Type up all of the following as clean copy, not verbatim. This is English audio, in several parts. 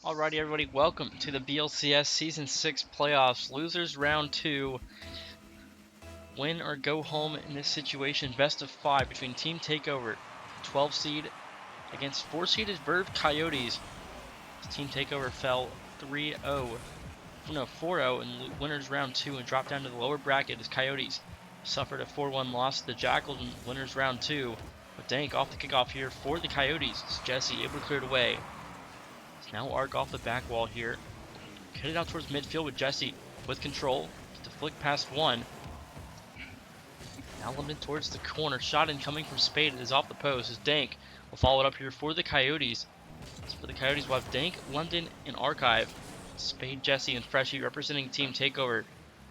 Alrighty, everybody, welcome to the BLCS Season 6 playoffs. Losers round 2. Win or go home in this situation. Best of 5 between Team TakeOver, 12 seed, against 4 seeded Verve Coyotes. Team TakeOver fell 4-0 in winners round 2 and dropped down to the lower bracket as Coyotes suffered a 4-1 loss to the Jackals in winners round 2. But Dank off the kickoff here for the Coyotes. It's Jesse able to clear it away. Now Arc off the back wall here. Headed out towards midfield with Jesse with control to flick past one. Now limited towards the corner. Shot incoming from Spade. It is off the post as Dank will follow it up here for the Coyotes. So for the Coyotes, we'll have Dank, London, and Archive. Spade, Jesse, and Freshie representing Team TakeOver.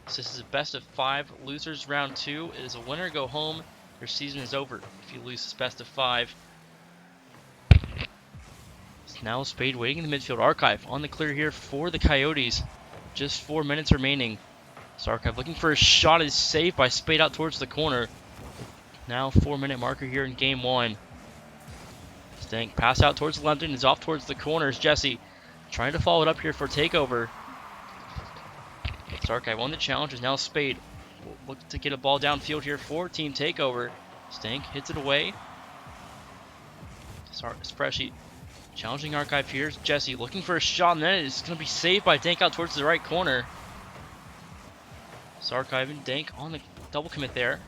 So this is a best of 5. Losers round 2. It is a winner go home. Your season is over if you lose this best of 5. Now Spade waiting in the midfield. Archive on the clear here for the Coyotes. Just 4 minutes remaining. So Archive looking for a shot, is saved by Spade out towards the corner. Now 4-minute marker here in game 1. Stank pass out towards London, is off towards the corners. Jesse trying to follow it up here for TakeOver. Archive on the challenge is now Spade. Look to get a ball downfield here for Team TakeOver. Stank hits it away. Sorry, it's Freshie. Challenging Archive here is Jesse looking for a shot, and then it's going to be saved by Dank out towards the right corner. So Archive and Dank on the double commit there.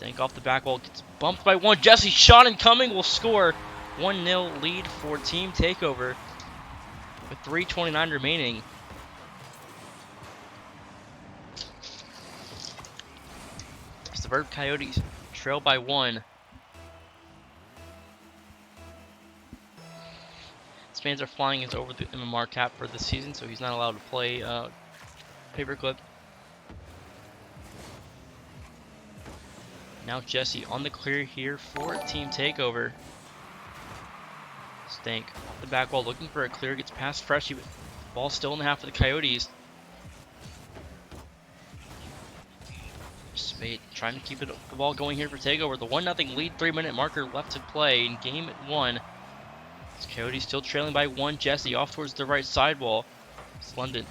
Dank off the back wall, gets bumped by one. Jesse shot incoming, will score. 1-0 lead for Team TakeOver with 3:29 remaining. It's the Verve Coyotes trail by 1. Fans are flying is over the MMR cap for this season, so he's not allowed to play paperclip. Now Jesse on the clear here for Team TakeOver. Stank off the back wall looking for a clear, gets past Freshie, but the ball's still in the half of the Coyotes. Spade trying to keep the ball going here for TakeOver. The 1-0 lead, 3-minute marker left to play in game 1. Coyotes still trailing by 1. Jesse off towards the right sidewall. It's London.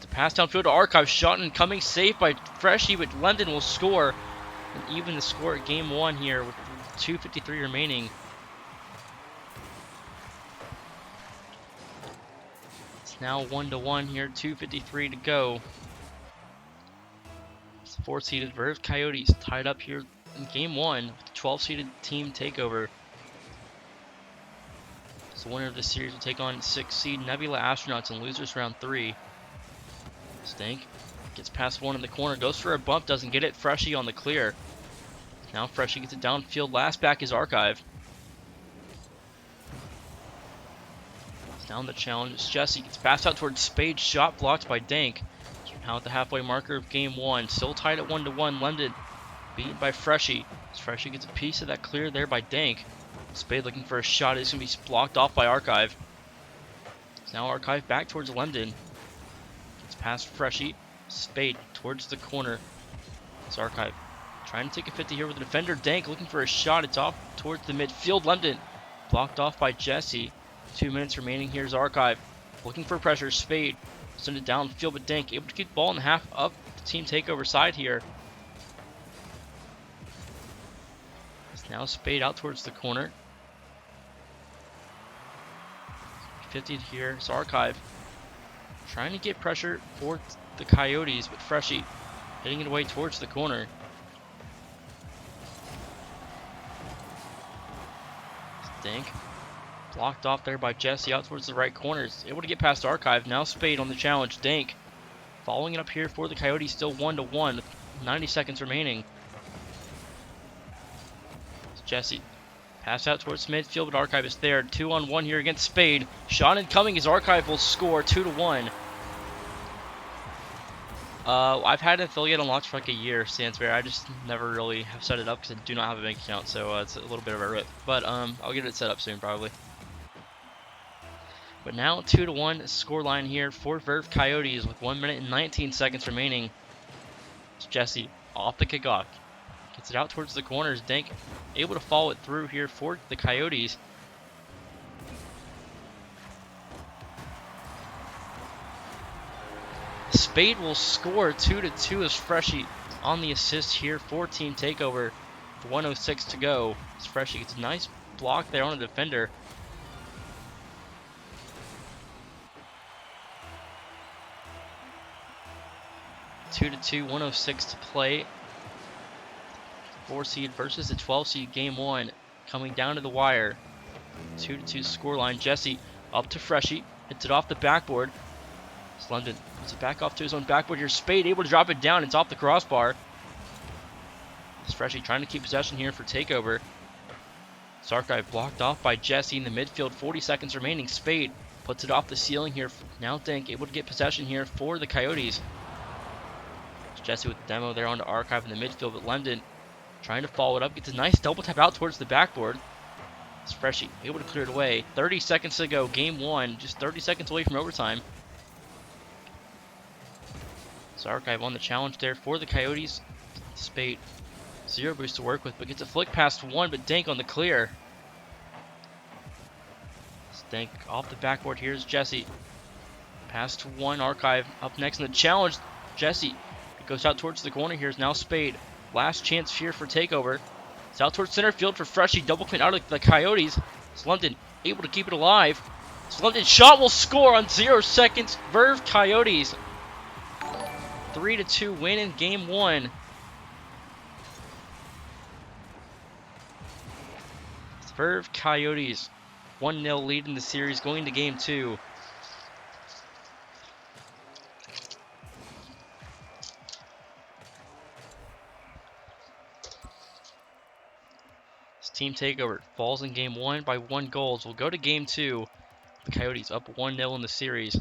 The pass downfield to Archive. Shot incoming. Saved by Freshie, but London will score. And even the score at game 1 here with 2:53 remaining. It's now 1-1 here. 2:53 to go. It's 4-seeded Verve Coyotes tied up here in game 1 with the 12-seeded Team TakeOver. So the winner of this series will take on 6-seed Nebula Astronauts in losers round 3. Stank gets past one in the corner, goes for a bump, doesn't get it. Freshie on the clear. Now Freshie gets it downfield. Last back is Archive. Down the challenge. It's Jesse gets passed out towards Spade. Shot blocked by Dank. Now at the halfway marker of game 1. Still tied at 1-1. London beaten by Freshie. Freshie gets a piece of that clear there by Dank. Spade looking for a shot. It's going to be blocked off by Archive. Now Archive back towards London. It's past Freshie. Spade towards the corner. It's Archive trying to take a 50 here with the defender. Dank looking for a shot. It's off towards the midfield. London blocked off by Jesse. 2 minutes remaining. Here's Archive looking for pressure. Spade send it downfield, but Dank able to get the ball in the half of the Team TakeOver side here. Now Spade out towards the corner. 50 here. It's Archive trying to get pressure for the Coyotes, but Freshie hitting it away towards the corner. Dank blocked off there by Jesse out towards the right corner. Is able to get past Archive. Now Spade on the challenge. Dank following it up here for the Coyotes, still 1-1 with 90 seconds remaining. Jesse pass out towards midfield, but Archive is there. 2-on-1 here against Spade. Shot incoming. His Archive will score 2-1. I've had affiliate unlocked for like a year, Sansbury. I just never really have set it up because I do not have a bank account, so it's a little bit of a rip. But I'll get it set up soon, probably. But now 2-1 scoreline here for Verve Coyotes with 1 minute and 19 seconds remaining. It's Jesse off the kickoff. Gets it out towards the corners. Dank able to follow it through here for the Coyotes. Spade will score 2-2 as Freshie on the assist here for Team TakeOver. 1:06 to go. As Freshie gets a nice block there on the defender. Two to 2, 1:06 to play. 4 seed versus the 12 seed game 1. Coming down to the wire. 2-2 scoreline. Jesse up to Freshie. Hits it off the backboard. It's London. Puts it back off to his own backboard here. Spade able to drop it down. It's off the crossbar. It's Freshie trying to keep possession here for TakeOver. It's archive blocked off by Jesse in the midfield. 40 seconds remaining. Spade puts it off the ceiling here. Now Dank able to get possession here for the Coyotes. It's Jesse with the demo there on the archive in the midfield, but London trying to follow it up. Gets a nice double tap out towards the backboard. It's Freshie able to clear it away. 30 seconds to go. Game 1. Just 30 seconds away from overtime. It's archive on the challenge there for the Coyotes. Spade. 0 boost to work with, but gets a flick past 1, but Dank on the clear. Dank off the backboard. Here's Jesse. Pass to 1. Archive up next in the challenge. Jesse goes out towards the corner. Here's now Spade. Last chance here for TakeOver. It's out towards center field for Freshie. Double clean out of the Coyotes. It's London able to keep it alive. It's London shot will score on 0 seconds. Verve Coyotes 3-2 win in game 1. It's Verve Coyotes 1-0 lead in the series going to game 2. Team TakeOver falls in game 1 by 1 goal. We'll go to game 2. The Coyotes up 1-0 in the series.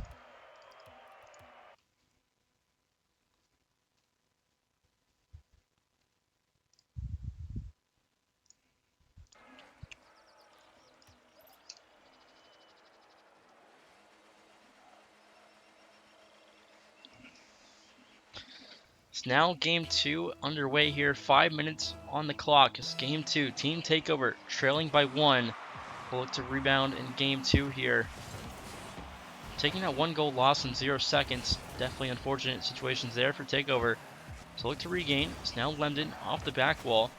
It's now game 2 underway here. 5 minutes on the clock. It's game 2. Team TakeOver trailing by 1. We'll look to rebound in game 2 here. Taking that 1 goal loss in 0 seconds. Definitely unfortunate situations there for TakeOver. So look to regain. It's now London off the back wall.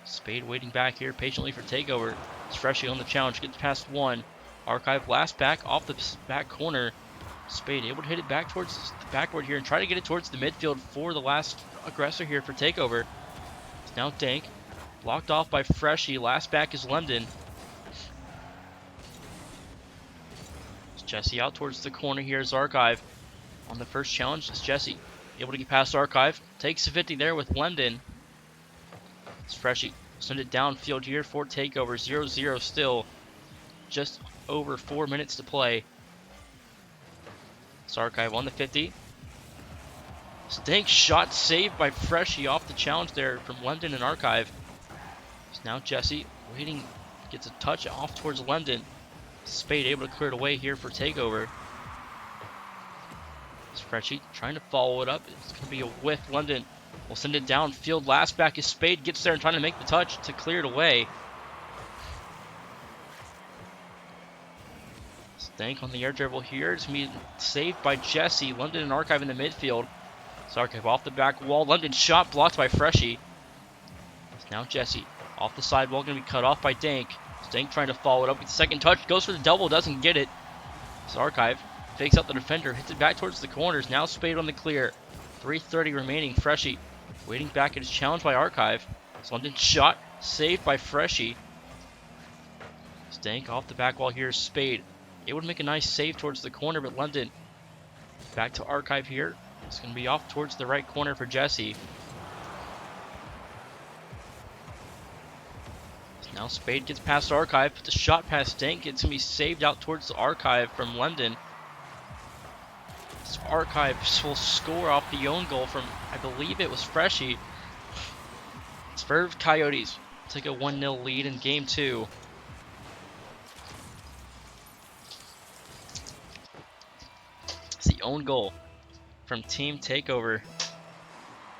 Spade waiting back here patiently for TakeOver. It's Freshie on the challenge. Gets past 1. Archive blast back off the back corner. Spade able to hit it back towards the backboard here and try to get it towards the midfield for the last aggressor here for TakeOver. It's now Dank. Blocked off by Freshie. Last back is London. It's Jesse out towards the corner here is Archive. On the first challenge, it's Jesse. Able to get past Archive. Takes the 50 there with London. It's Freshie. Send it downfield here for TakeOver. 0-0 still. Just over 4 minutes to play. It's Archive on the 50. Stank shot saved by Freshie off the challenge there from London and Archive. It's now Jesse waiting, gets a touch off towards London. Spade able to clear it away here for TakeOver. It's Freshie trying to follow it up. It's going to be a whiff. London will send it downfield. Last back is Spade. Gets there and trying to make the touch to clear it away. Stank on the air dribble here. It's going to be saved by Jesse. London and Archive in the midfield. It's Archive off the back wall. London shot blocked by Freshie. It's now Jesse. Off the sidewall. Going to be cut off by Dank. Dank trying to follow it up with the second touch. Goes for the double. Doesn't get it. It's Archive. Fakes out the defender. Hits it back towards the corners. Now Spade on the clear. 3:30 remaining. Freshie waiting back at his challenge by Archive. It's London shot. Saved by Freshie. Dank off the back wall here. Spade able to make a nice save towards the corner, but London back to Archive here. It's going to be off towards the right corner for Jesse. Now Spade gets past Archive, puts a shot past Dank. It's going to be saved out towards the Archive from London. This Archive will score off the own goal from, I believe it was Freshie. It's Verve Coyotes take a 1-0 lead in game 2. It's the own goal from Team TakeOver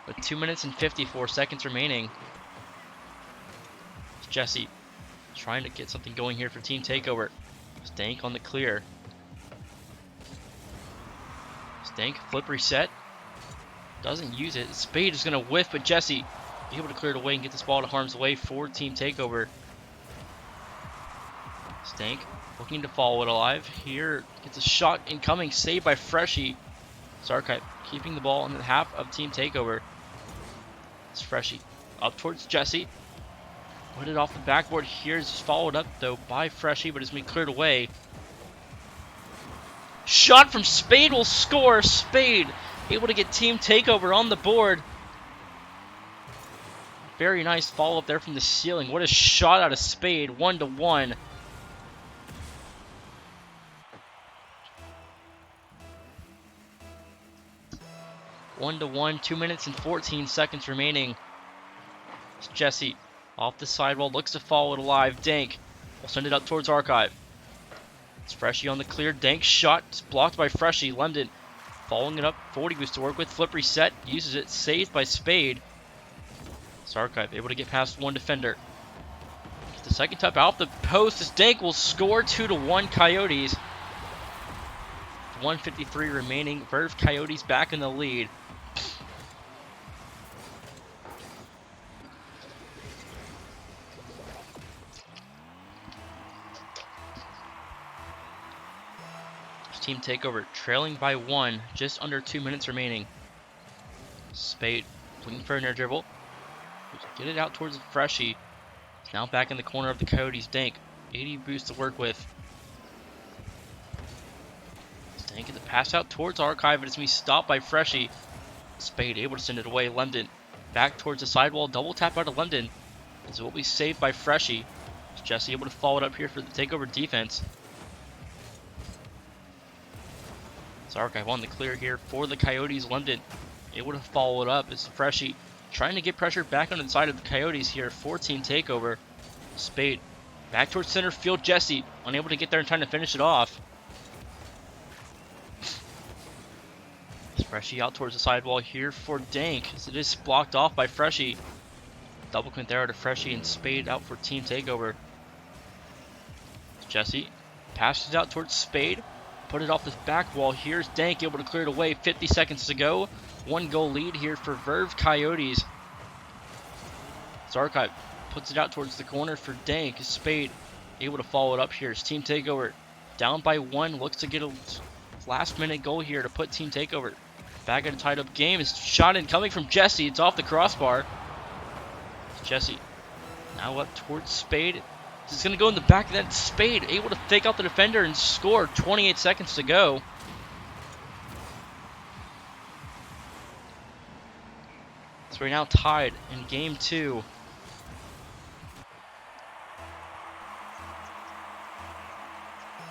with 2 minutes and 54 seconds remaining. It's Jesse trying to get something going here for Team TakeOver. Stank on the clear. Stank, flip reset. Doesn't use it. Spade is going to whiff, but Jesse able to clear it away and get this ball to harm's way for Team TakeOver. Stank looking to follow it alive. Here gets a shot incoming, saved by Freshie. Sarkite keeping the ball in the half of Team TakeOver. It's Freshie up towards Jesse. Put it off the backboard here. It's just followed up though by Freshie, but it's been cleared away. Shot from Spade will score. Spade able to get Team TakeOver on the board. Very nice follow-up there from the ceiling. What a shot out of Spade. 1-1. One to one, 2 minutes and 14 seconds remaining. It's Jesse off the sidewall, looks to follow it alive. Dank will send it up towards Archive. It's Freshie on the clear. Dank shot blocked by Freshie. London following it up. 40 boost to work with. Flip reset. Uses it. Saved by Spade. It's Archive able to get past one defender. Gets the second tap out the post as Dank will score. 2-1 Coyotes. 1:53 remaining. Verve Coyotes back in the lead. Team TakeOver trailing by 1, just under 2 minutes remaining. Spade looking for an air dribble. Get it out towards Freshie. He's now back in the corner of the Coyotes. Dank, 80 boost to work with. Dank gets the pass out towards Archive, but it's going to be stopped by Freshie. Spade able to send it away. London back towards the sidewall. Double tap out of London. This will be saved by Freshie. Jesse able to follow it up here for the TakeOver defense. It's Archive on the clear here for the Coyotes. London able to follow it up. It's Freshie trying to get pressure back on the side of the Coyotes here for Team TakeOver. Spade back towards center field. Jesse unable to get there in time to finish it off. It's Freshie out towards the sidewall here for Dank as it is blocked off by Freshie. Double clint there to Freshie and Spade out for Team TakeOver. Jesse passes out towards Spade. Put it off the back wall. Here's Dank able to clear it away. 50 seconds to go. 1-goal lead here for Verve Coyotes. Archive puts it out towards the corner for Dank. Spade able to follow it up here. It's Team TakeOver down by 1. Looks to get a last-minute goal here to put Team TakeOver back in a tied-up game. It's shot in coming from Jesse. It's off the crossbar. It's Jesse now up towards Spade. It's going to go in the back of that. Spade able to fake out the defender and score. 28 seconds to go. So we're now tied in game 2.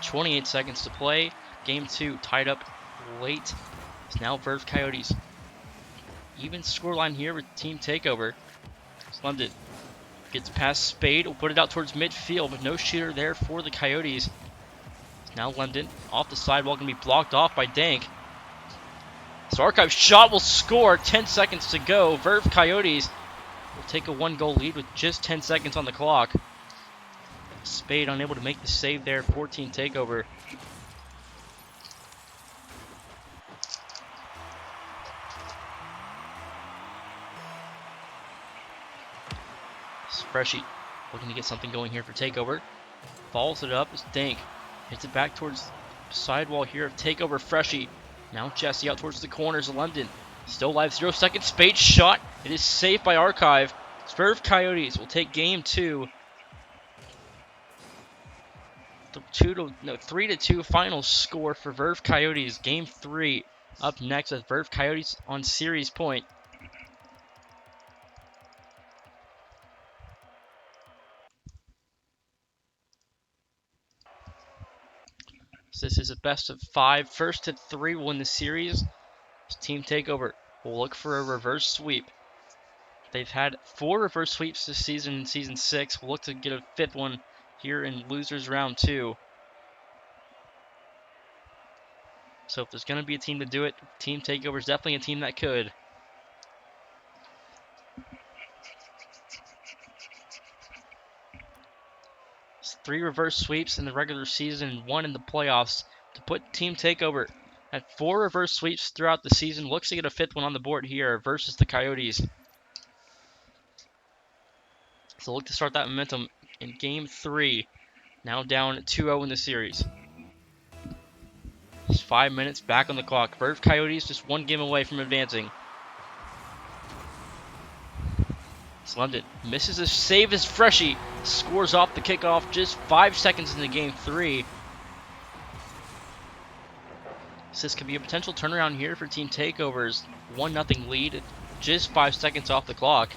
.28 seconds to play. Game 2 tied up late. It's now Verve Coyotes. Even scoreline here with Team TakeOver. It's London. Gets past Spade, will put it out towards midfield, but no shooter there for the Coyotes. Now London off the sidewall, going to be blocked off by Dank. So Archive shot will score. 10 seconds to go. Verve Coyotes will take a 1-goal lead with just 10 seconds on the clock. Spade unable to make the save there for Team TakeOver. Freshie looking to get something going here for TakeOver. Follows it up. It's Dank. Hits it back towards the sidewall here of TakeOver. Freshie. Now Jesse out towards the corners of London. Still live. 0 seconds. Spade shot. It is saved by Archive. Verve Coyotes will take game 2. 3-2 final score for Verve Coyotes. Game 3 up next with Verve Coyotes on series point. So this is a best of 5. First to 3 will win the series. Team TakeOver will look for a reverse sweep. They've had 4 reverse sweeps this season in Season 6. We'll look to get a 5th one here in Losers Round 2. So if there's going to be a team to do it, Team TakeOver is definitely a team that could. It's 3 reverse sweeps in the regular season and 1 in the playoffs to put Team TakeOver Had 4 reverse sweeps throughout the season. Looks to get a 5th one on the board here versus the Coyotes. So look to start that momentum in Game 3. Now down 2-0 in the series. Just 5 minutes back on the clock. Verve Coyotes just 1 game away from advancing. London misses a save as Freshie scores off the kickoff just 5 seconds into Game 3. This could be a potential turnaround here for Team TakeOver's 1-0 lead, just 5 seconds off the clock.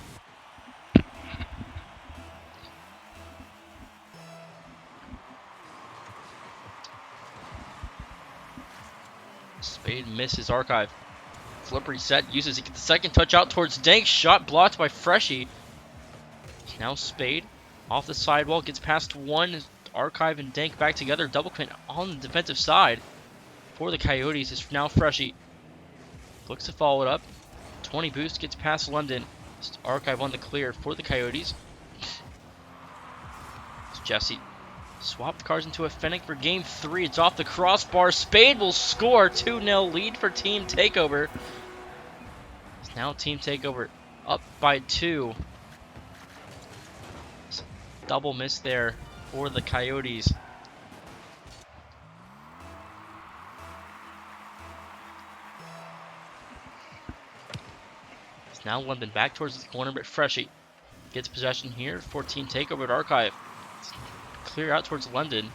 Spade misses Archive. Flip reset, uses it, gets the second touch out towards Dank. Shot blocked by Freshie. Now Spade off the sidewall, gets past one. Archive and Dank back together. Double commit on the defensive side for the Coyotes. Is now Freshie. Looks to follow it up. 20 boost, gets past London. Archive on the clear for the Coyotes. It's Jesse. Swapped cards into a Fennec for Game 3. It's off the crossbar. Spade will score. 2-0 lead for Team TakeOver. It's now Team TakeOver up by 2. Double miss there for the Coyotes. It's now London back towards the corner, but Freshie gets possession here for Team TakeOver at Archive. Clear out towards London.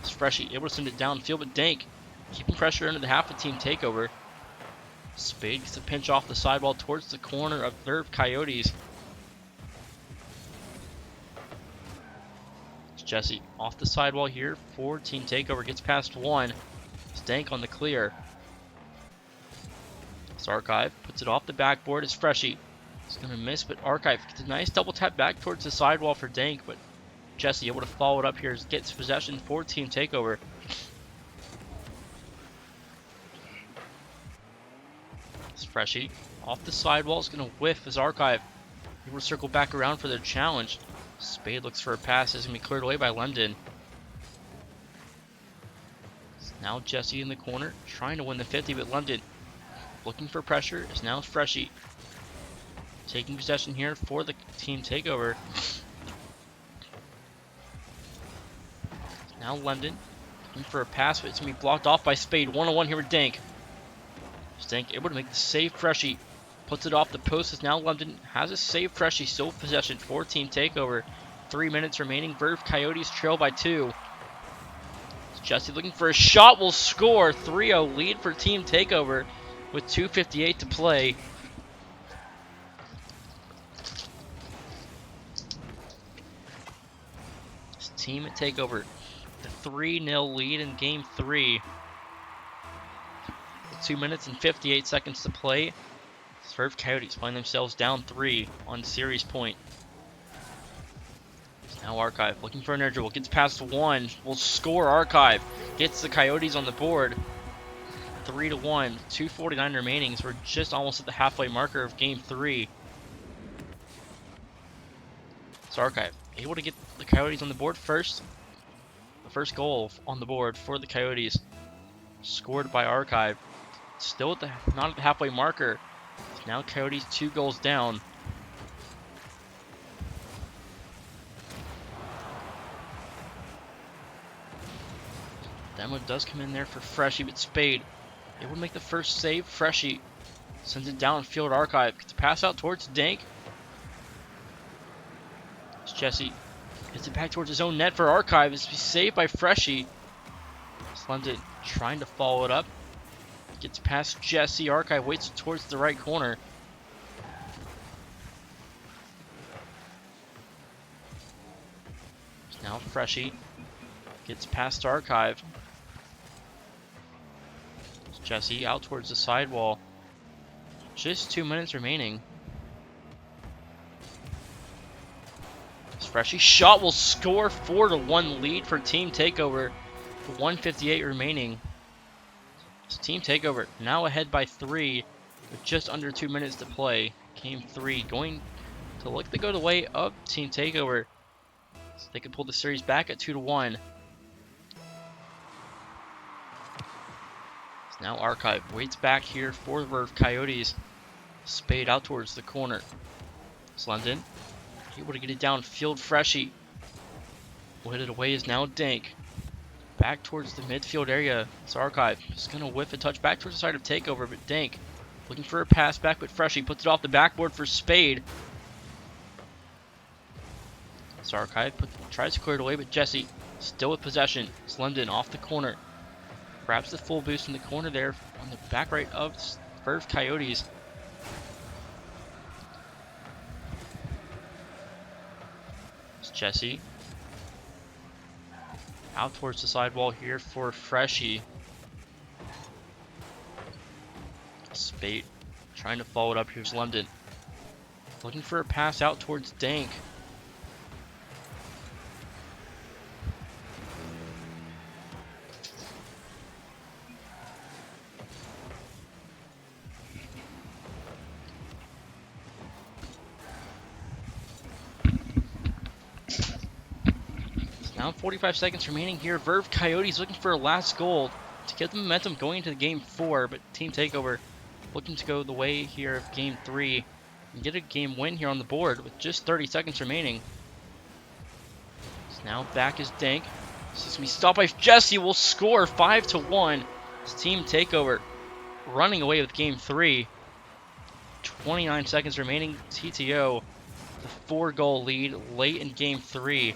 It's Freshie able to send it downfield, but Dank keeping pressure into the half of Team TakeOver. Spade gets a pinch off the sidewall towards the corner of Verve Coyotes. It's Jesse off the sidewall here for Team TakeOver. Gets past one. It's Dank on the clear. It's Archive. Puts it off the backboard. It's Freshie. It's going to miss, but Archive gets a nice double tap back towards the sidewall for Dank, but Jesse able to follow it up here, gets possession for Team TakeOver. It's Freshie off the sidewall, is going to whiff as Archive able to circle back around for their challenge. Spade looks for a pass, is going to be cleared away by London. It's now Jesse in the corner, trying to win the 50, but London looking for pressure. Is now Freshie taking possession here for the Team TakeOver. Now London looking for a pass, but it's going to be blocked off by Spade. 1-on-1 here with Dank. Dank able to make the save. Freshie puts it off the post as now London has a save. Freshie still possession for Team TakeOver. 3 minutes remaining. Verve Coyotes trail by 2. Jesse looking for a shot, will score. 3-0 lead for Team TakeOver with 2:58 to play. This Team at TakeOver, the 3-0 lead in Game 3. With 2 minutes and 58 seconds to play. Verve Coyotes find themselves down 3 on series point. Now Archive looking for an air dribble, gets past one, will score. Archive gets the Coyotes on the board. 3-1, 2:49 remaining, so we're just almost at the halfway marker of Game 3. So Archive able to get the Coyotes on the board first. The first goal on the board for the Coyotes, scored by Archive. Still at not at the halfway marker. Now Coyotes 2 goals down. Demo does come in there for Freshie, but Spade able to make the first save. Freshie sends it downfield. Archive gets a pass out towards Dank. It's Jesse gets it back towards his own net for Archive. It's saved by Freshie. It's London trying to follow it up. Gets past Jesse. Archive waits towards the right corner. Now Freshie gets past Archive. Jesse out towards the sidewall. Just 2 minutes remaining. Freshie shot will score. 4-1 lead for Team TakeOver. 1:58 remaining. So Team TakeOver now ahead by 3 with just under 2 minutes to play. Game 3 going to look to go the way of Team TakeOver. So they can pull the series back at 2-1. Now Archive waits back here for the Verve Coyotes. Spade out towards the corner. It's London. Able to get it downfield. Freshie. Will hit it away is now Dank. Back towards the midfield area. It's Archive. He's going to whiff a touch back towards the side of TakeOver, but Dank looking for a pass back with Freshie. Puts it off the backboard for Spade. It's Archive. Tries to clear it away, but Jesse still with possession. It's London off the corner. Grabs the full boost in the corner there on the back right of Verve Coyotes. It's Jesse. Out towards the sidewall here for Freshie. Spade trying to follow it up. Here's London. Looking for a pass out towards Dank. Now 45 seconds remaining here. Verve Coyotes looking for a last goal to get the momentum going into Game 4, but Team TakeOver looking to go the way here of Game 3 and get a game win here on the board with just 30 seconds remaining. So now back is Dank. This is going to be stopped by Jesse. Will score 5-1. It's Team TakeOver running away with Game 3. 29 seconds remaining. TTO the 4-goal lead late in Game 3.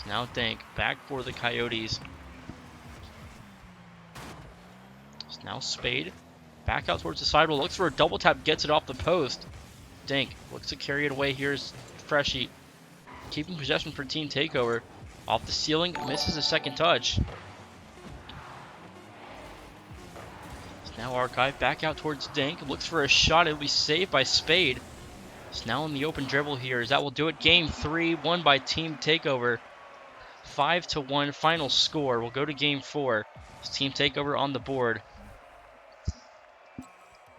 Now Dank back for the Coyotes. It's now Spade back out towards the sidewall. Looks for a double tap, gets it off the post. Dank looks to carry it away. Here's Freshie keeping possession for Team TakeOver. Off the ceiling, misses a second touch. It's now Archive back out towards Dank. Looks for a shot. It'll be saved by Spade. It's now in the open dribble here. As that will do it. Game 3 won by Team TakeOver. 5-1 final score. We'll go to Game 4. It's Team TakeOver on the board.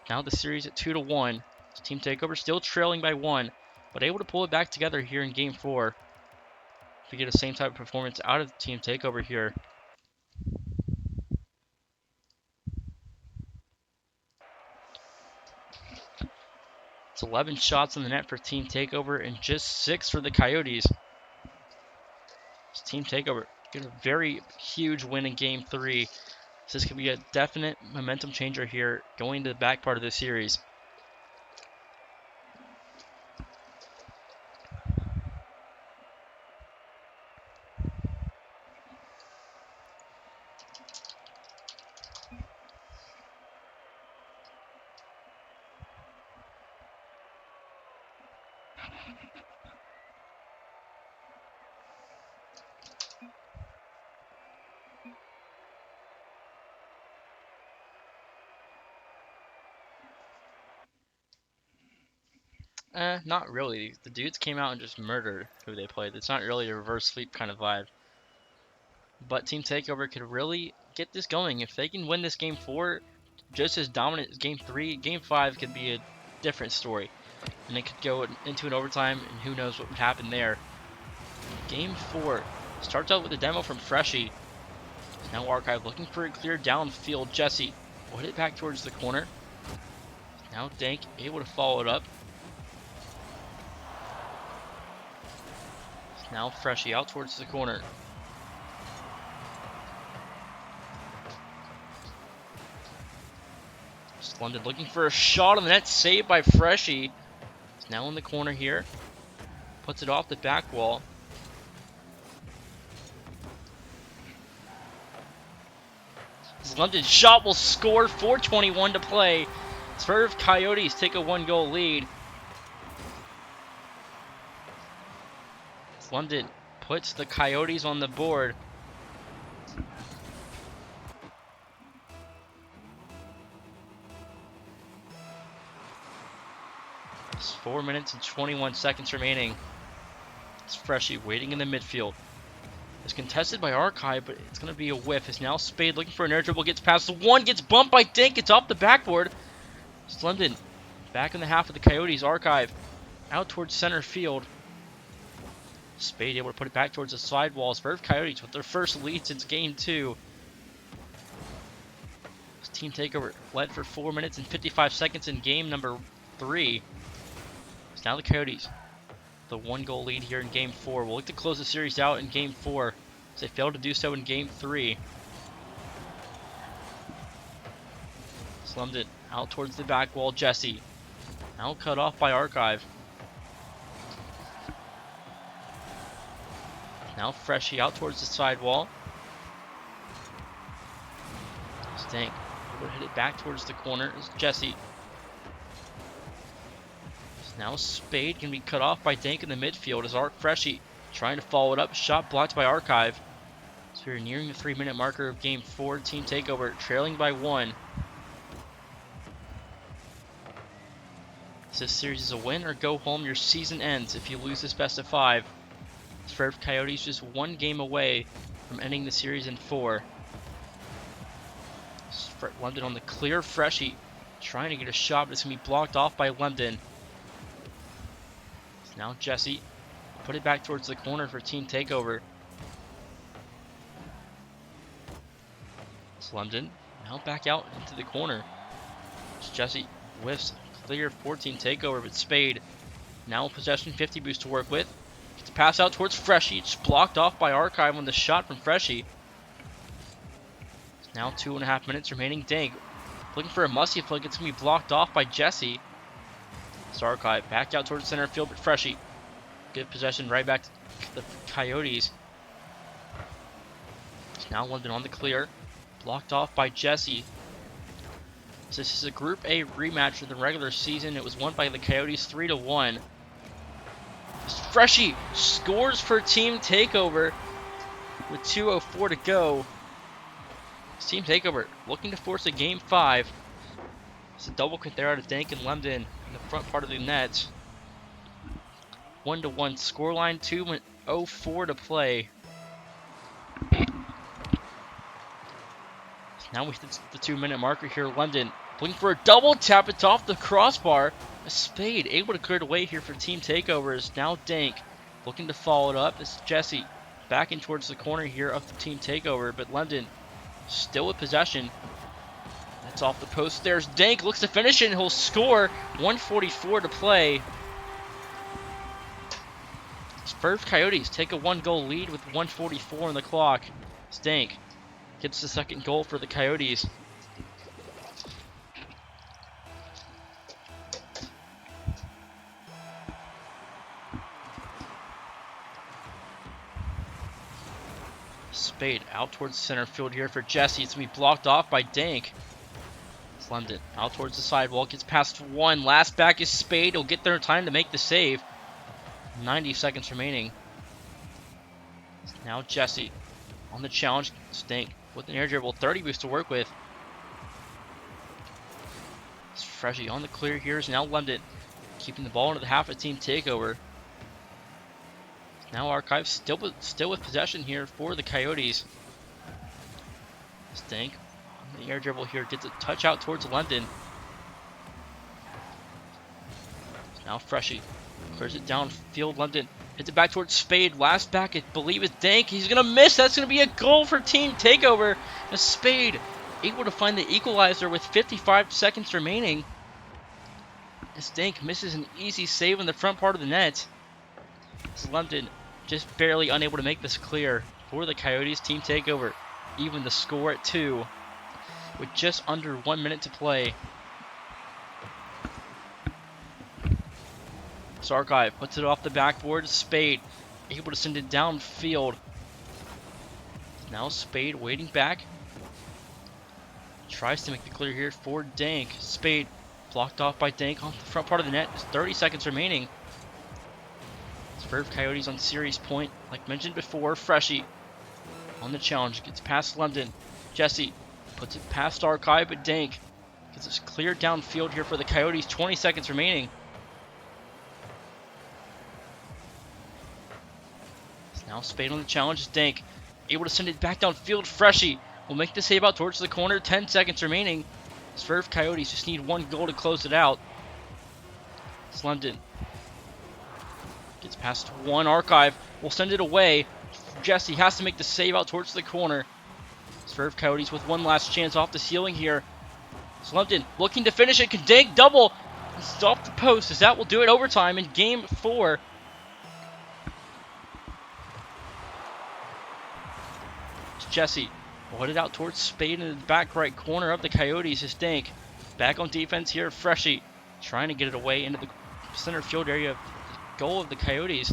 Now the series at 2-1. It's Team TakeOver still trailing by 1, but able to pull it back together here in Game 4. If we get the same type of performance out of Team TakeOver here. It's 11 shots in the net for Team TakeOver and just 6 for the Coyotes. Team TakeOver get a very huge win in Game 3. So this could be a definite momentum changer here going to the back part of the series. Not really. The dudes came out and just murdered who they played. It's not really a reverse sweep kind of vibe. But Team TakeOver could really get this going. If they can win this Game 4 just as dominant as Game 3, Game 5 could be a different story. And it could go into an overtime, and who knows what would happen there. Game 4 starts out with a demo from Freshie. Now Archive looking for a clear downfield. Jesse will hit it back towards the corner. Now Dank able to follow it up. Now Freshie out towards the corner. Just London looking for a shot on the net, saved by Freshie. It's now in the corner here. Puts it off the back wall. This London shot will score. 4:21 to play. Verve Coyotes take a 1-goal lead. London puts the Coyotes on the board. It's 4 minutes and 21 seconds remaining. It's Freshie waiting in the midfield. It's contested by Archive, but it's going to be a whiff. It's now Spade looking for an air dribble. Gets past the one, gets bumped by Dink. It's off the backboard. It's London back in the half of the Coyotes. Archive out towards center field. Spade able to put it back towards the sidewalls. Verve Coyotes with their first lead since game 2. Team TakeOver led for 4 minutes and 55 seconds in game number 3. So now the Coyotes, the 1-goal lead here in game 4. We'll look to close the series out in game 4 as they failed to do so in game 3. Slummed it out towards the back wall. Jesse now cut off by Archive. Now Freshie out towards the sidewall. Stank would hit it back towards the corner. Is Jesse. Now Spade can be cut off by Dank in the midfield as Freshie trying to follow it up. Shot blocked by Archive. So we're nearing the 3-minute marker of game 4. Team TakeOver trailing by 1. This series is a win or go home. Your season ends if you lose this best of 5. Verve Coyotes just 1 game away from ending the series in 4. London on the clear. Freshie trying to get a shot, but it's going to be blocked off by London. Now Jesse put it back towards the corner for Team TakeOver. It's London now back out into the corner. It's Jesse whiffs clear for Team TakeOver, but Spade now possession, 50 boost to work with. Gets a pass out towards Freshie. It's blocked off by Archive on the shot from Freshie. Now 2.5 minutes remaining. Dank looking for a musty flick. It's going to be blocked off by Jesse. It's Archive back out towards center field, but Freshie good possession right back to the Coyotes. It's now London on the clear. Blocked off by Jesse. So this is a Group A rematch for the regular season. It was won by the Coyotes 3-1. Freshie scores for Team TakeOver with 2:04 to go. Team TakeOver looking to force a game 5. It's a double cut there out of Dank and London in the front part of the net. 1-1 scoreline, 2:04 to play. Now we hit the 2-minute marker here. London looking for a double tap. It's off the crossbar. A Spade able to clear it away here for Team TakeOver. Is now Dank looking to follow it up. It's Jesse back in towards the corner here of the Team TakeOver, but London still with possession. That's off the post. There's Dank looks to finish it and he'll score. 1:44 to play. Verve Coyotes take a 1-goal lead with 1:44 on the clock. Dank gets the second goal for the Coyotes. Spade out towards center field here for Jesse. It's going to be blocked off by Dank. It's London out towards the sidewall. Gets past 1. Last back is Spade. He'll get there in time to make the save. 90 seconds remaining. Now Jesse on the challenge. Dank with an air dribble. 30 boost to work with. It's Freshie on the clear here. Is now London keeping the ball into the half of Team TakeOver. Now Archive still with possession here for the Coyotes. Dank on the air dribble here. Gets a touch out towards London. Now Freshie clears it downfield. London hits it back towards Spade. Last back, I believe it's Dank. He's going to miss. That's going to be a goal for Team TakeOver. As Spade able to find the equalizer with 55 seconds remaining. As Dank misses an easy save in the front part of the net. As London just barely unable to make this clear for the Coyotes. Team TakeOver even the score at 2 with just under 1 minute to play. Archive puts it off the backboard. Spade able to send it downfield. Now Spade waiting back. Tries to make the clear here for Dank. Spade blocked off by Dank on the front part of the net. There's 30 seconds remaining. Verve Coyotes on series point. Like mentioned before, Freshie on the challenge. Gets past London. Jesse puts it past Archive, but Dank gets us clear downfield here for the Coyotes. 20 seconds remaining. Now Spade on the challenge. Dank able to send it back downfield. Freshie will make the save out towards the corner. 10 seconds remaining. Verve Coyotes just need 1 goal to close it out. It's London Gets past one. Archive will send it away. Jesse has to make the save out towards the corner. Verve Coyotes with one last chance off the ceiling here. Slumpton looking to finish it. Can Dank double and stop the post, as that will do it overtime in game 4. Jesse will hit it out towards Spade in the back right corner of the Coyotes. Is Dank back on defense here. Freshie trying to get it away into the center field area of the goal of the Coyotes.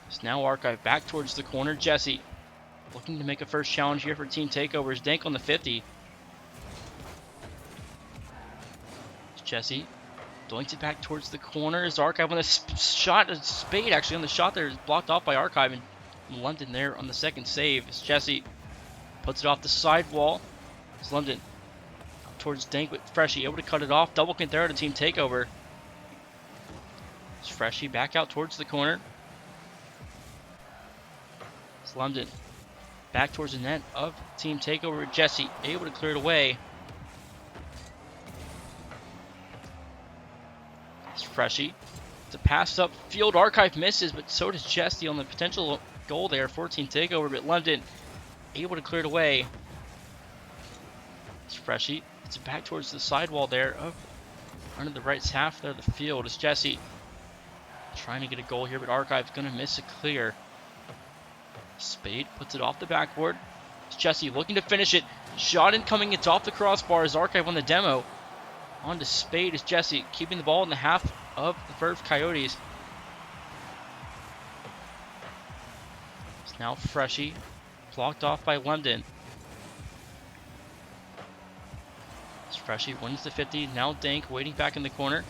It's now Archive back towards the corner. Jesse looking to make a first challenge here for Team TakeOver. Is Dank on the 50. Jesse doinks it back towards the corner. Is Archive on the shot? Spade actually on the shot there is blocked off by Archive, and London there on the second save. As Jesse puts it off the sidewall. It's London towards Dank with Freshie, able to cut it off. Double count there to Team TakeOver. It's Freshie back out towards the corner. It's London back towards the net of Team TakeOver. Jesse able to clear it away. It's Freshie. It's a pass up field. Archive misses, but so does Jesse on the potential goal there for Team TakeOver. But London able to clear it away. It's Freshie. It's back towards the sidewall there of under the right half there of the field. It's Jesse trying to get a goal here, but Archive's going to miss a clear. Spade puts it off the backboard. It's Jesse looking to finish it. Shot incoming. It's off the crossbar. Is Archive on the demo. On to Spade is Jesse, keeping the ball in the half of the Verve Coyotes. It's now Freshie, blocked off by London. It's Freshie wins the 50. Now Dank waiting back in the corner.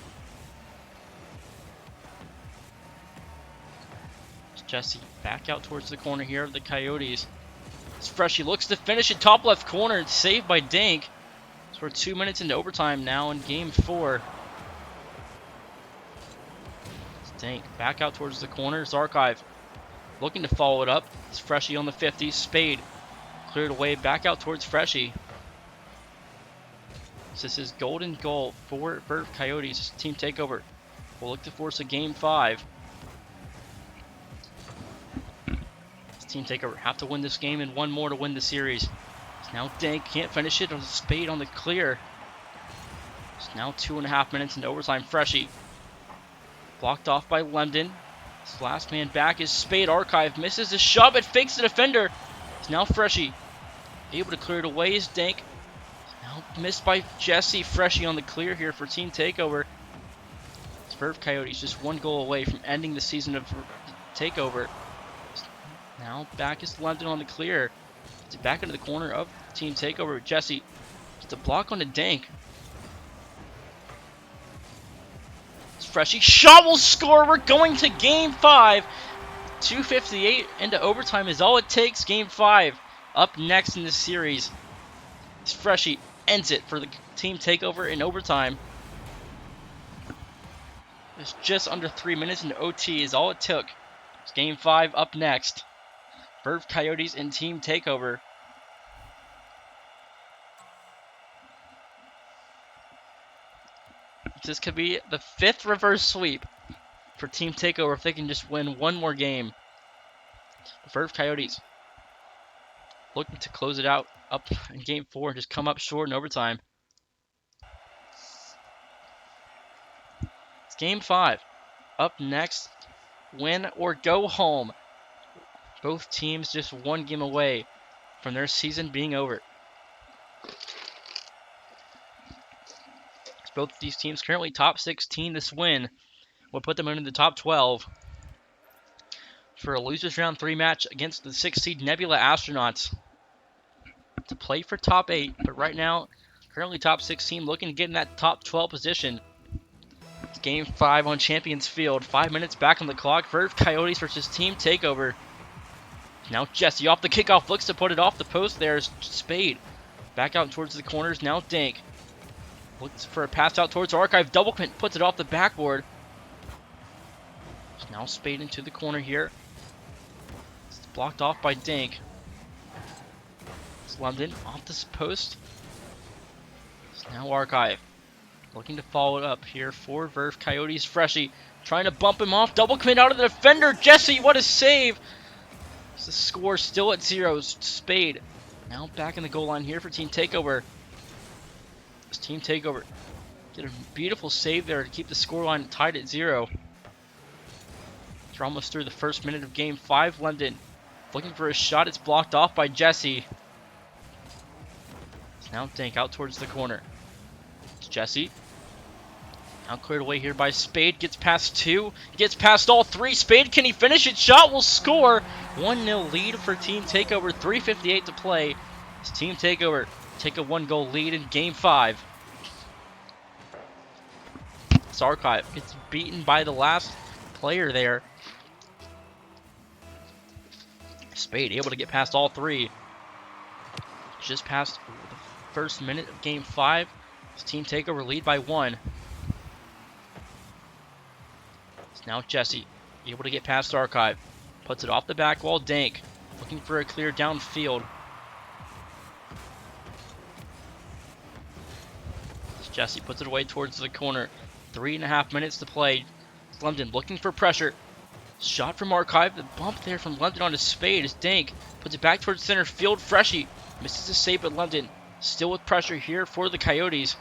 It's Jesse back out towards the corner here of the Coyotes. It's Freshie looks to finish it, top left corner. It's saved by Dank. We're 2 minutes into overtime now in game 4. Dank back out towards the corners. Archive looking to follow it up. It's Freshie on the 50. Spade cleared away back out towards Freshie. So this is golden goal for Verve Coyotes. Team TakeOver will look to force a game 5. Team TakeOver have to win this game and one more to win the series. Now Dank can't finish it. Spade on the clear. It's now 2.5 minutes into overtime. Freshie blocked off by London. His last man back is Spade. Archive misses the shot, but fakes the defender. It's now Freshie able to clear it away. Is Dank now missed by Jesse. Freshie on the clear here for Team TakeOver. It's Verve Coyotes just one goal away from ending the season of TakeOver. Now back is London on the clear. It's back into the corner of Team TakeOver. Jesse, just a block on the Dank. It's Freshie. Shot will score. We're going to game 5. 2:58 into overtime is all it takes. Game 5 up next in this series. It's Freshie ends it for the Team TakeOver in overtime. It's just under 3 minutes into OT is all it took. It's game 5 up next. Verve Coyotes and Team TakeOver. This could be the 5th reverse sweep for Team TakeOver if they can just win one more game. The Verve Coyotes looking to close it out up in game 4 and just come up short in overtime. It's game 5. Up next, win or go home. Both teams just one game away from their season being over. Both of these teams currently top 16. This win will put them into the top 12 for a losers round 3 match against the 6th seed Nebula Astronauts to play for top 8. But right now, currently top 16, looking to get in that top 12 position. It's game 5 on Champions Field. 5 minutes back on the clock. Verve Coyotes versus Team TakeOver. Now Jesse off the kickoff, looks to put it off the post. There's Spade back out towards the corners. Now Dank looks for a pass out towards Archive. Double commit, puts it off the backboard. Now Spade into the corner here. It's blocked off by Dank. It's London off this post. It's now Archive Looking to follow it up here for Verve Coyotes. Freshie trying to bump him off. Double commit out of the defender. Jesse, what a save! The score still at 0. Spade now back in the goal line here for Team TakeOver. This Team TakeOver did a beautiful save there to keep the scoreline tied at 0. They're almost through the first minute of Game 5. London looking for a shot. It's blocked off by Jesse. It's now Dank out towards the corner. It's Jesse. Now cleared away here by Spade. Gets past 2. Gets past all 3. Spade, can he finish it? Shot will score. 1-0 lead for Team TakeOver. 3:58 to play. It's Team TakeOver take a 1-goal lead in Game 5. Archive gets beaten by the last player there. Spade able to get past all 3. Just past the first minute of Game 5. It's Team TakeOver lead by 1. It's now Jesse able to get past Archive. Puts it off the back wall. Dank looking for a clear downfield. Jesse puts it away towards the corner. 3.5 minutes to play. London looking for pressure. Shot from Archive. The bump there from London onto Spade as Dank puts it back towards center field. Freshie misses a save, but London still with pressure here for the Coyotes.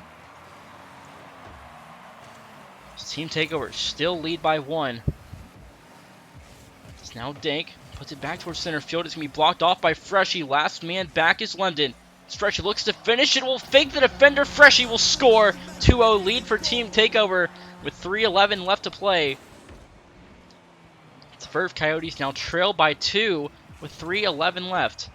Team TakeOver still lead by 1. It's now Dank puts it back towards center field. It's going to be blocked off by Freshie. Last man back is London. Freshie looks to finish it. Will fake the defender. Freshie will score. 2-0 lead for Team TakeOver with 3:11 left to play. It's Verve Coyotes now trail by 2 with 3:11 left.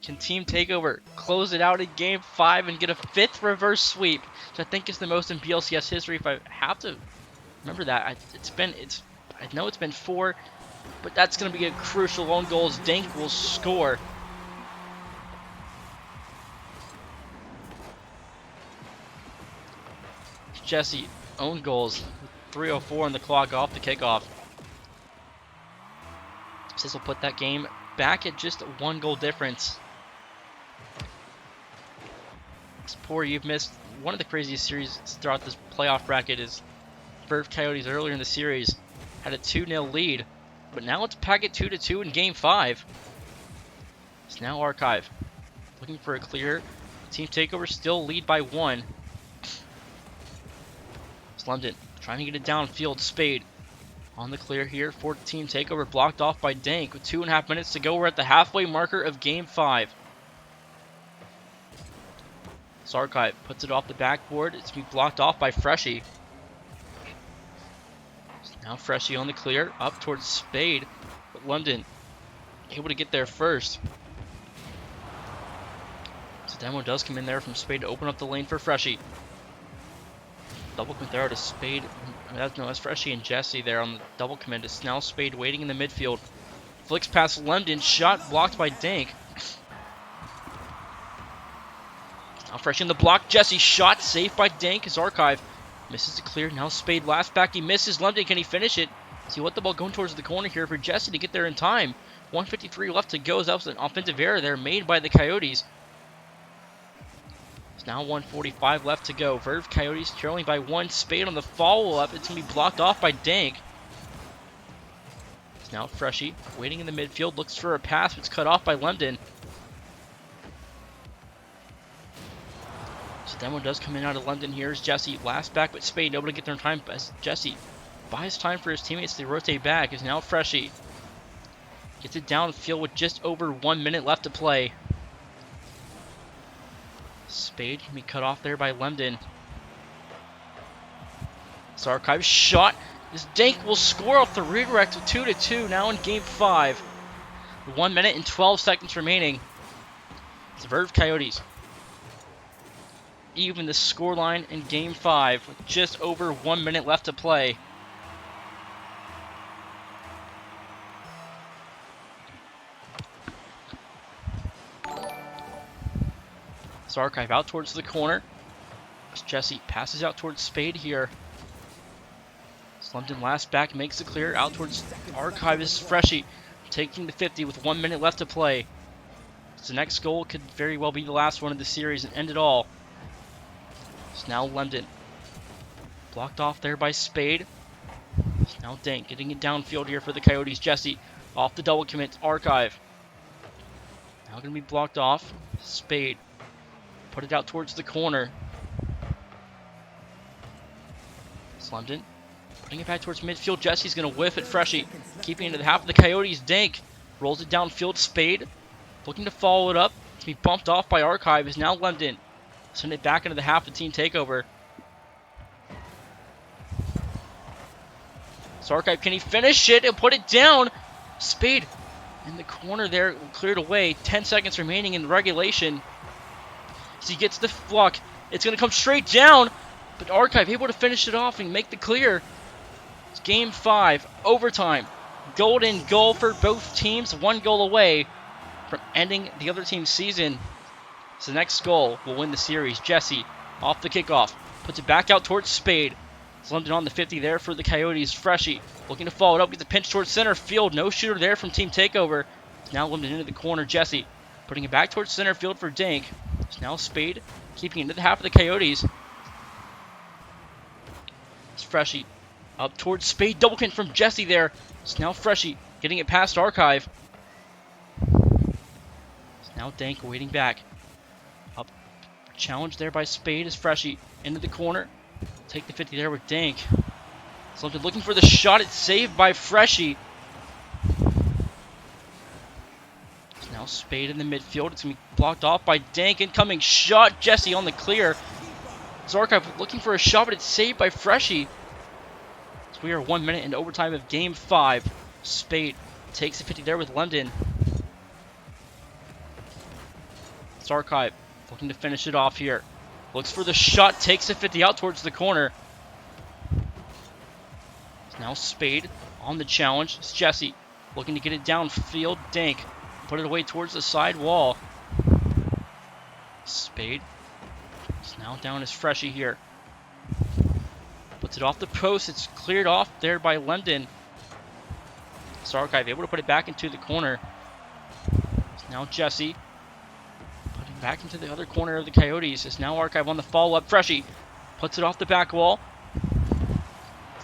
Can Team TakeOver close it out in Game 5 and get a 5th reverse sweep, which I think is the most in BLCS history? If I have to remember that, I know it's been 4. But that's going to be a crucial own goal as Dank will score. Jesse, own goals. 3:04 on the clock off the kickoff. This will put that game back at just a 1-goal difference. It's poor you've missed. One of the craziest series throughout this playoff bracket is Verve Coyotes earlier in the series had a 2-0 lead. But now it's back at 2-2 in Game 5. It's now Archive looking for a clear. Team TakeOver still lead by 1. It's London trying to get it downfield. Spade on the clear here for Team TakeOver, blocked off by Dank with 2.5 minutes to go. We're at the halfway marker of Game 5. Archive puts it off the backboard. It's going to be blocked off by Freshie. Now Freshie on the clear, up towards Spade, but London able to get there first. So Demo does come in there from Spade to open up the lane for Freshie. Double commit there to Spade. That's Freshie and Jesse there on the double commit. It's now Spade waiting in the midfield. Flicks past London, shot blocked by Dank. Now Freshie in the block. Jesse shot safe by Dank as Archive misses the clear. Now Spade last back. He misses. London, can he finish it? See what the ball going towards the corner here for Jesse to get there in time. 1:53 left to go. That was an offensive error there made by the Coyotes. It's now 1:45 left to go. Verve Coyotes trailing by 1. Spade on the follow-up. It's going to be blocked off by Dank. It's now Freshie waiting in the midfield. Looks for a pass. It's cut off by London. Demo does come in out of London. Here's Jesse. Last back, but Spade able to get there in time as Jesse buys time for his teammates to rotate back. Is now Freshie. Gets it downfield with just over 1 minute left to play. Spade can be cut off there by London. This Archive shot. This Dank will score off the redirect with 2-2 now in Game 5. 1 minute and 12 seconds remaining. It's Verve Coyotes even the scoreline in Game 5 with just over 1 minute left to play. Archive out towards the corner. Jesse passes out towards Spade here. London last back makes the clear out towards Archive. Is Freshie taking the 50 with 1 minute left to play. So the next goal could very well be the last one of the series and end it all. So now London. Blocked off there by Spade. So now Dank getting it downfield here for the Coyotes. Jesse off the double commit. Archive. Now going to be blocked off. Spade. Put it out towards the corner. It's London. Putting it back towards midfield. Jesse's going to whiff it. Freshie. Keeping it to the half of the Coyotes. Dank rolls it downfield. Spade. Looking to follow it up. To be bumped off by Archive is now London. Send it back into the half of Team TakeOver. So Archive, can he finish it and put it down? Spade in the corner there, cleared away. 10 seconds remaining in regulation. As he gets the flock, it's going to come straight down. But Archive able to finish it off and make the clear. It's Game 5, overtime. Golden goal for both teams, 1 goal away from ending the other team's season. So the next goal will win the series. Jesse off the kickoff, puts it back out towards Spade. It's London on the 50 there for the Coyotes. Freshie looking to follow it up, gets a pinch towards center field. No shooter there from Team TakeOver. It's now London into the corner. Jesse putting it back towards center field for Dank. It's now Spade keeping it into the half of the Coyotes. It's Freshie up towards Spade. Double kick from Jesse there. It's now Freshie getting it past Archive. It's now Dank waiting back. Up challenge there by Spade is Freshie into the corner. Take the 50 there with Dank. So looking for the shot. It's saved by Freshie. It's now Spade in the midfield. It's going to be blocked off by Dank. Incoming shot. Jesse on the clear. Archive looking for a shot, but it's saved by Freshie. So we are 1 minute into overtime of Game 5. Spade takes the 50 there with London. It's Archive looking to finish it off here. Looks for the shot, takes the 50 out towards the corner. It's now Spade on the challenge. It's Jesse looking to get it downfield. Dank put it away towards the side wall. Spade. It's now down as Freshie here. Puts it off the post. It's cleared off there by London. It's Archive able to put it back into the corner. It's now Jesse. Putting back into the other corner of the Coyotes. It's now Archive on the follow-up. Freshie puts it off the back wall.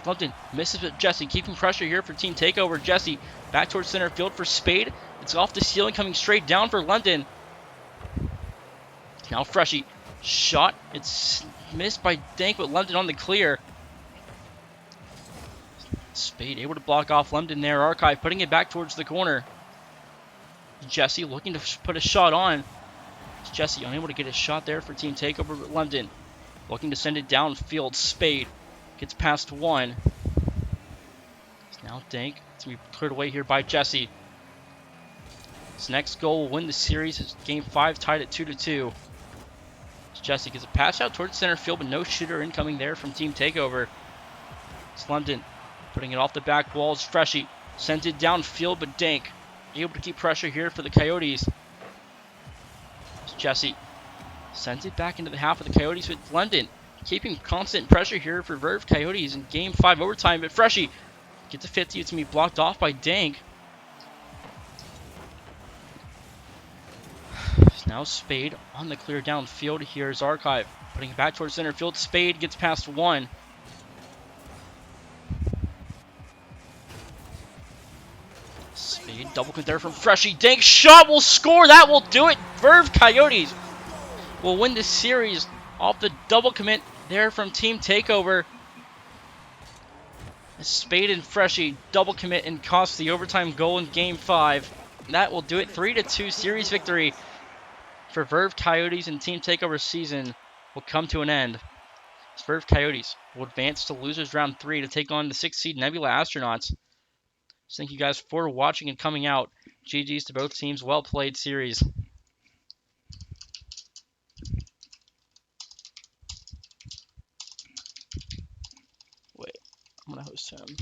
London misses with Jesse, keeping pressure here for Team TakeOver. Jesse back towards center field for Spade. It's off the ceiling, coming straight down for London. Now Freshie. Shot. It's missed by Dank with London on the clear. Spade able to block off London there. Archive putting it back towards the corner. Jesse looking to put a shot on. Jesse unable to get a shot there for Team TakeOver with London. Looking to send it downfield. Spade gets past one. It's now Dank. It's going to be cleared away here by Jesse. His next goal will win the series. It's Game 5 tied at 2-2. Jesse gets a pass out towards center field, but no shooter incoming there from Team TakeOver. It's London putting it off the back wall. It's Freshie sends it downfield, but Dank able to keep pressure here for the Coyotes. It's Jesse sends it back into the half of the Coyotes with London keeping constant pressure here for Verve Coyotes in Game 5 overtime. But Freshie gets a 50. It's going to be blocked off by Dank. Now Spade on the clear downfield. Here's Archive putting it back towards center field. Spade gets past one. Spade double cut there from Freshie. Dank shot will score. That will do it. Verve Coyotes will win this series off the double commit there from Team TakeOver. Spade and Freshie double commit and cost the overtime goal in Game 5. That will do it. 3-2 series victory for Verve Coyotes, and Team TakeOver's season will come to an end. Verve Coyotes will advance to losers round 3 to take on the 6th seed Nebula Astronauts. So thank you guys for watching and coming out. GG's to both teams. Well played series. Wait, I'm going to host him.